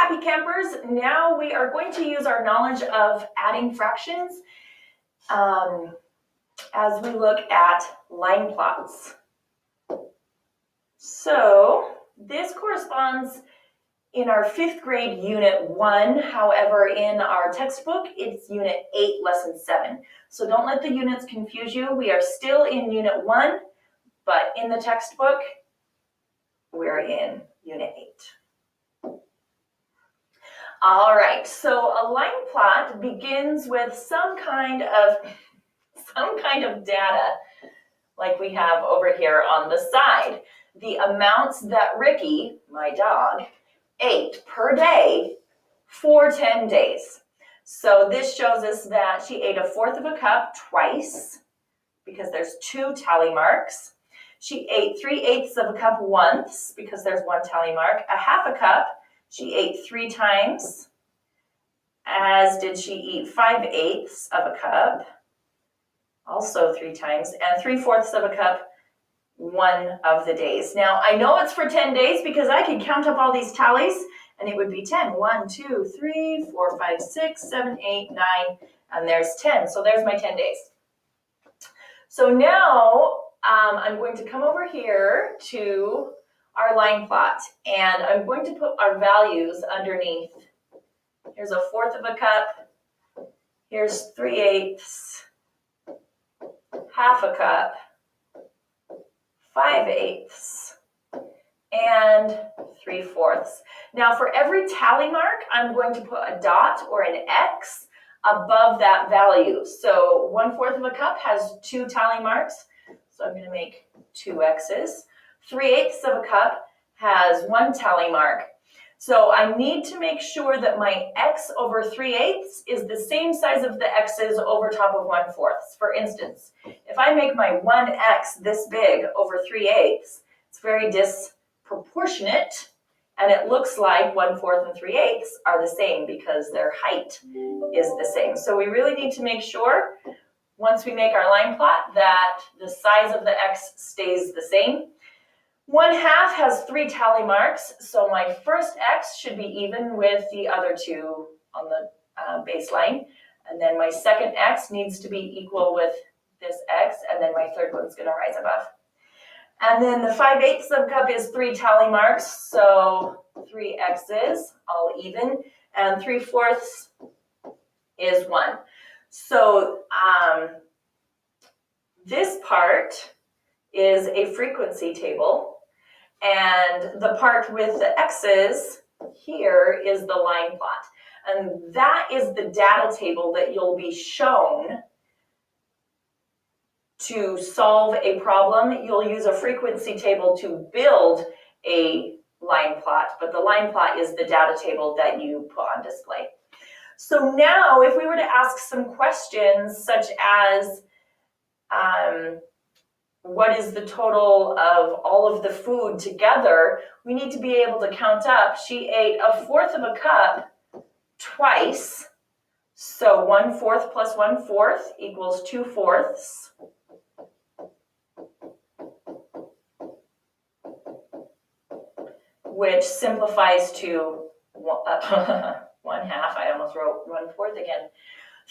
Happy Campers. Now we are going to use our knowledge of adding fractions as we look at line plots. So this corresponds in our 5th grade Unit 1. However, in our textbook, it's Unit 8, Lesson 7. So don't let the units confuse you. We are still in Unit 1, but in the textbook, we're in Unit 8. All right, so a line plot begins with some kind of data like we have over here on the side. The amounts that Ricky, my dog, ate per day for 10 days. So this shows us that she ate 1/4 of a cup twice because there's 2 tally marks. She ate 3/8 of a cup once because there's 1 tally mark. 1/2 a cup she ate 3 times, as did she eat 5/8 of a cup, also 3 times, and 3/4 of a cup one of the days. Now, I know it's for 10 days because I can count up all these tallies and it would be 10. 1, 2, 3, 4, 5, 6, 7, 8, 9, and there's 10. So there's my 10 days. So now I'm going to come over here to our line plot and I'm going to put our values underneath. Here's 1/4 of a cup. Here's 3/8, 1/2 a cup, 5/8, and 3/4. Now for every tally mark, I'm going to put a dot or an X above that value. So 1/4 of a cup has 2 tally marks, so I'm going to make 2 X's. 3/8 of a cup has 1 tally mark. So I need to make sure that my X over 3/8 is the same size of the X's over top of 1/4. For instance, if I make my 1X this big over 3/8, it's very disproportionate, and it looks like 1/4 and 3/8 are the same because their height is the same. So we really need to make sure, once we make our line plot, that the size of the X stays the same. 1/2 has 3 tally marks, so my first X should be even with the other 2 on the baseline. And then my second X needs to be equal with this X, and then my third one's going to rise above. And then the 5/8 of a cup is 3 tally marks, so 3 X's, all even, and 3/4 is 1. So this part is a frequency table, and the part with the X's here is the line plot. And that is the data table that you'll be shown to solve a problem. You'll use a frequency table to build a line plot, but the line plot is the data table that you put on display. So now if we were to ask some questions such as, what is the total of all of the food together, we need to be able to count up. She ate 1/4 of a cup twice, so 1/4 plus 1/4 equals 2/4. Which simplifies to 1/2. I almost wrote 1/4 again.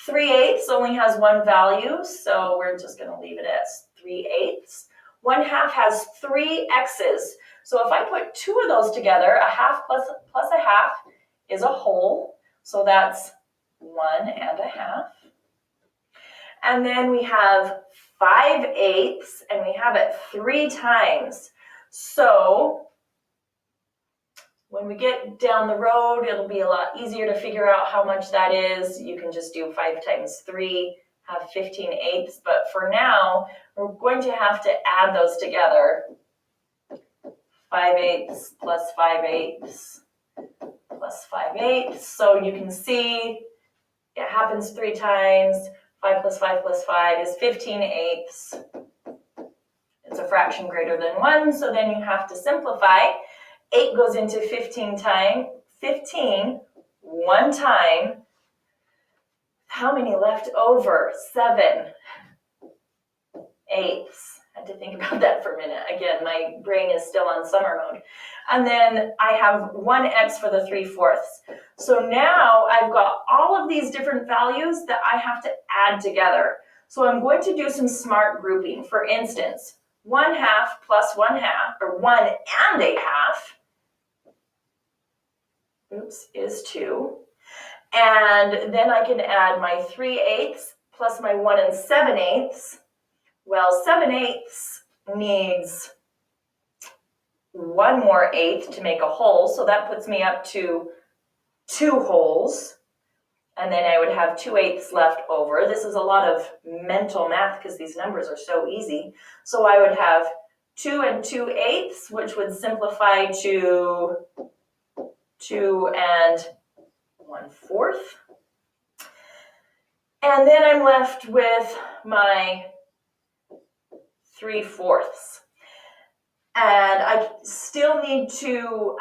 3/8 only has 1 value, so we're just going to leave it as 3/8. 1/2 has 3 X's. So if I put 2 of those together, 1/2 plus 1/2 is a whole. So that's 1 and 1/2. And then we have 5/8, and we have it 3 times. So when we get down the road, it'll be a lot easier to figure out how much that is. You can just do 5 times 3, have 15/8. But for now, we're going to have to add those together. 5/8 plus 5/8 plus 5/8. So you can see it happens 3 times. 5 plus 5 plus 5 is 15/8. It's a fraction greater than 1, so then you have to simplify. 8 goes into 15 one time. How many left over? 7/8. I had to think about that for a minute. Again, my brain is still on summer mode. And then I have 1x for the 3/4. So now I've got all of these different values that I have to add together. So I'm going to do some smart grouping. For instance, 1/2 plus 1/2, or 1 1/2, is 2. And then I can add my 3/8 plus my 1 7/8. Well, 7/8 needs 1 more eighth to make a whole, so that puts me up to 2 wholes. And then I would have 2/8 left over. This is a lot of mental math because these numbers are so easy. So I would have 2 2/8, which would simplify to 2 1/4. And then I'm left with my 3/4. And I still need to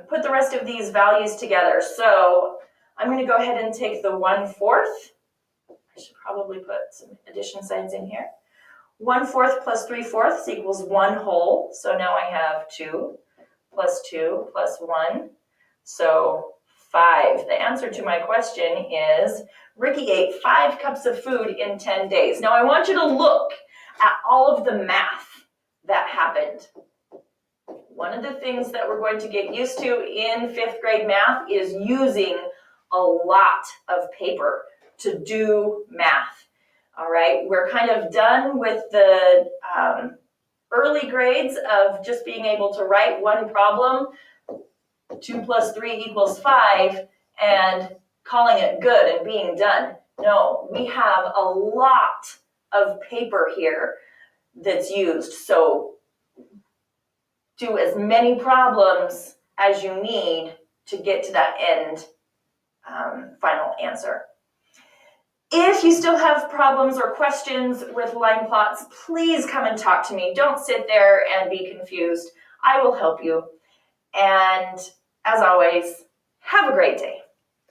put the rest of these values together. So I'm going to go ahead and take the 1/4. I should probably put some addition signs in here. 1/4 plus 3/4 equals 1 whole. So now I have 2 plus 2 plus 1. So 5. The answer to my question is Ricky ate 5 cups of food in 10 days. Now I want you to look at all of the math that happened. One of the things that we're going to get used to in 5th grade math is using a lot of paper to do math. All right, we're kind of done with the early grades of just being able to write one problem, 2 plus 3 equals 5, and calling it good and being done. No, we have a lot of paper here that's used. So do as many problems as you need to get to that end final answer. If you still have problems or questions with line plots, please come and talk to me. Don't sit there and be confused. I will help you. And as always, have a great day.